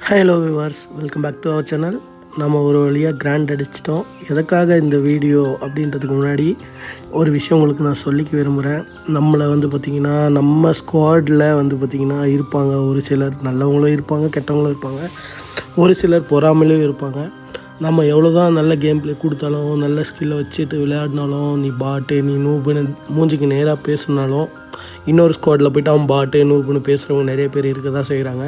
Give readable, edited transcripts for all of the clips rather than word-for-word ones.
Hello viewers, welcome back to our channel. நம்ம ஒரு வழியாக கிராண்ட் அடிச்சிட்டோம். எதுக்காக இந்த வீடியோ அப்படின்றதுக்கு முன்னாடி ஒரு விஷயம் உங்களுக்கு நான் சொல்லிக்க விரும்புகிறேன். நம்மளை பார்த்திங்கன்னா நம்ம ஸ்குவாடில் பார்த்திங்கன்னா இருப்பாங்க, ஒரு சிலர் நல்லவங்களும் இருப்பாங்க, கெட்டவங்களும் இருப்பாங்க, ஒரு சிலர் பொறாமலையும் இருப்பாங்க. நம்ம எவ்வளோ தான் நல்ல கேம் ப்ளே கொடுத்தாலும், நல்ல ஸ்கில்லை வச்சுட்டு விளையாடினாலும், நீ பாட்டு நீ நூபுன்னு மூஞ்சிக்கு நேராக பேசுனாலும், இன்னொரு ஸ்குவாடில் போய்ட்டு அவன் பாட்டு நூபுன்னு பேசுகிறவங்க நிறைய பேர் இருக்க தான் செய்கிறாங்க.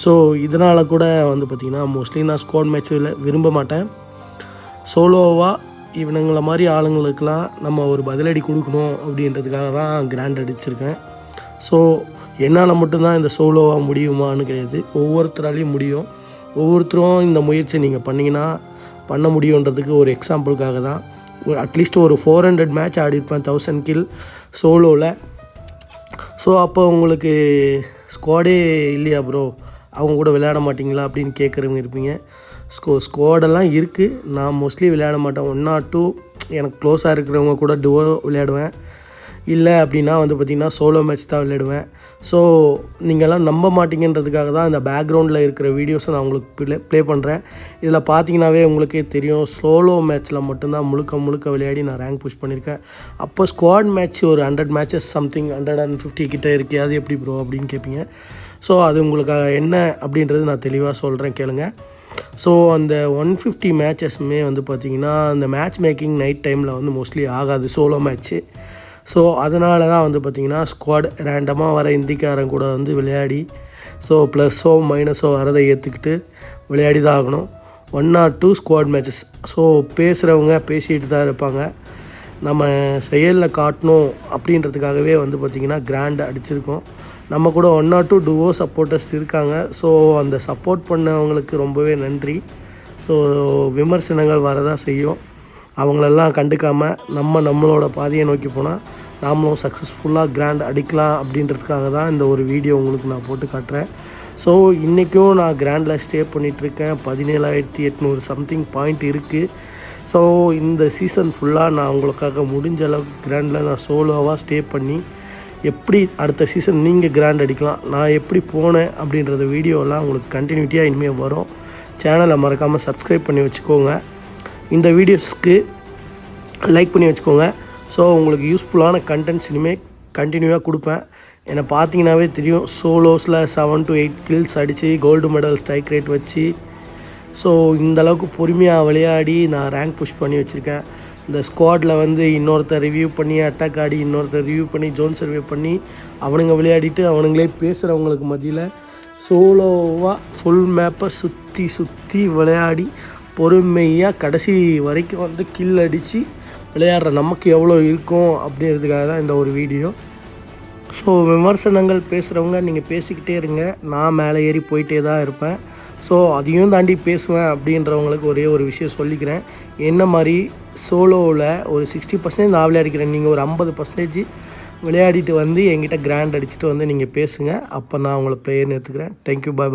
ஸோ இதனால் கூட பார்த்திங்கன்னா மோஸ்ட்லி நான் ஸ்குவாட் மேட்ச்சில் விரும்ப மாட்டேன். சோலோவாக இவனுங்களை மாதிரி ஆளுங்களுக்கெல்லாம் நம்ம ஒரு பதிலடி கொடுக்கணும் அப்படின்றதுக்காக தான் கிராண்ட் அடிச்சிருக்கேன். ஸோ என்னால் மட்டும்தான் இந்த சோலோவாக முடியுமான்னு கிடையாது, ஒவ்வொருத்தராலையும் முடியும். ஒவ்வொருத்தரும் இந்த முயற்சியை நீங்கள் பண்ணிங்கன்னா பண்ண முடியுன்றதுக்கு ஒரு எக்ஸாம்பிளுக்காக தான். அட்லீஸ்ட் ஒரு 400 மேட்ச் ஆடிருப்பேன், 1000 கில் சோலோவில். ஸோ அப்போ உங்களுக்கு ஸ்குவாடே இல்லையா ப்ரோ, அவங்க கூட விளையாட மாட்டிங்களா அப்படின்னு கேட்குறவங்க இருப்பீங்க. ஸ்குவாடெல்லாம் இருக்குது. நான் மோஸ்ட்லி விளையாட மாட்டேன். 1 or 2 எனக்கு க்ளோஸாக இருக்கிறவங்க கூட டுவோ விளையாடுவேன். இல்லை அப்படின்னா பார்த்திங்கன்னா சோலோ மேட்ச் தான் விளையாடுவேன். ஸோ நீங்கள்லாம் நம்ப மாட்டிங்கன்றதுக்காக தான் இந்த பேக்ரவுண்டில் இருக்கிற வீடியோஸை நான் உங்களுக்கு ப்ளே பண்ணுறேன். இதில் பார்த்தீங்கன்னாவே உங்களுக்கே தெரியும், சோலோ மேட்ச்சில் மட்டும்தான் முழுக்க விளையாடி நான் ரேங்க் புஷ் பண்ணியிருக்கேன். அப்போ ஸ்குவாட் மேட்ச் ஒரு 100 மேட்சஸ் சம்திங் 150 கிட்டே இருக்கே, அது எப்படி ப்ரோ அப்படின்னு கேட்பீங்க. ஸோ அது உங்களுக்கு என்ன அப்படின்றது நான் தெளிவாக சொல்கிறேன், கேளுங்க. ஸோ அந்த 150 மேட்சஸுமே பார்த்திங்கன்னா அந்த மேட்ச் மேக்கிங் நைட் டைமில் மோஸ்ட்லி ஆகாது சோலோ மேட்ச்சு. ஸோ அதனால தான் பார்த்திங்கன்னா ஸ்குவாட் ரேண்டமாக வர இந்திக்காரன் கூட விளையாடி, ஸோ ப்ளஸ்ஸோ மைனஸோ வரதை ஏற்றுக்கிட்டு விளையாடி தான் ஆகணும். 1 or 2 ஸ்குவாட் மேட்சஸ். ஸோ பேசுகிறவங்க பேசிகிட்டு தான் இருப்பாங்க. நம்ம செயலில் காட்டணும் அப்படின்றதுக்காகவே பார்த்திங்கன்னா கிராண்ட் அடிச்சிருக்கோம். நம்ம கூட 1 or 2 டுவோ சப்போர்ட்டர்ஸ் இருக்காங்க. ஸோ அந்த சப்போர்ட் பண்ணவங்களுக்கு ரொம்பவே நன்றி. ஸோ விமர்சனங்கள் வரதான் செய்யும், அவங்களெல்லாம் கண்டுக்காமல் நம்மளோட பாதையை நோக்கி போனால் நாமளும் சக்ஸஸ்ஃபுல்லாக கிராண்ட் அடிக்கலாம் அப்படின்றதுக்காக தான் இந்த ஒரு வீடியோ உங்களுக்கு நான் போட்டு காட்டுறேன். ஸோ இன்றைக்கும் நான் கிராண்டில் ஸ்டே பண்ணிகிட்ருக்கேன். 17,800 சம்திங் பாயிண்ட் இருக்குது. ஸோ இந்த சீசன் ஃபுல்லாக நான் உங்களுக்காக முடிஞ்ச அளவுக்கு கிராண்டில் நான் சோலோவாக ஸ்டே பண்ணி எப்படி அடுத்த சீசன் நீங்கள் கிராண்ட் அடிக்கலாம், நான் எப்படி போனேன் அப்படின்றத வீடியோலாம் உங்களுக்கு கண்டினியூட்டியாக இனிமேல் வரும். சேனலை மறக்காமல் சப்ஸ்கிரைப் பண்ணி வச்சுக்கோங்க. இந்த வீடியோஸ்க்கு லைக் பண்ணி வச்சுக்கோங்க. ஸோ உங்களுக்கு யூஸ்ஃபுல்லான கண்டென்ட்ஸ் இனிமேல் கண்டினியூவாக கொடுப்பேன். என்னை பார்த்தீங்கன்னாவே தெரியும், சோலோஸில் 7 to 8 கில்ஸ் அடித்து கோல்டு மெடல் ஸ்ட்ரைக் ரேட் வச்சு, ஸோ இந்தளவுக்கு பொறுமையாக விளையாடி நான் ரேங்க் புஷ் பண்ணி வச்சுருக்கேன். இந்த ஸ்குவாடில் இன்னொருத்தர் ரிவ்யூ பண்ணி அட்டாக் ஆடி, இன்னொருத்தர் ரிவ்யூ பண்ணி ஜோன் சர்வே பண்ணி அவனுங்க விளையாடிட்டு அவனுங்களே பேசுகிறவங்களுக்கு மத்தியில் சோலோவாக ஃபுல் மேப்பை சுற்றி விளையாடி பொறுமையாக கடைசி வரைக்கும் கில் அடித்து விளையாடுற நமக்கு எவ்வளோ இருக்கும் அப்படின்றதுக்காக தான் இந்த ஒரு வீடியோ. ஸோ விமர்சனங்கள் பேசுகிறவங்க நீங்கள் பேசிக்கிட்டே இருங்க, நான் மேலே ஏறி போயிட்டே தான் இருப்பேன். ஸோ அதையும் தாண்டி பேசுவேன் அப்படின்றவங்களுக்கு ஒரே ஒரு விஷயம் சொல்லிக்கிறேன். என்ன மாதிரி சோலோவில் ஒரு 60% நான் விளையாடிக்கிறேன், நீங்கள் ஒரு 50% விளையாடிட்டு என்கிட்ட கிராண்ட் அடிச்சுட்டு நீங்கள் பேசுங்க. அப்போ நான் உங்களை ப்ளேயர்னு எடுத்துக்கிறேன். தேங்க்யூ, பாய்.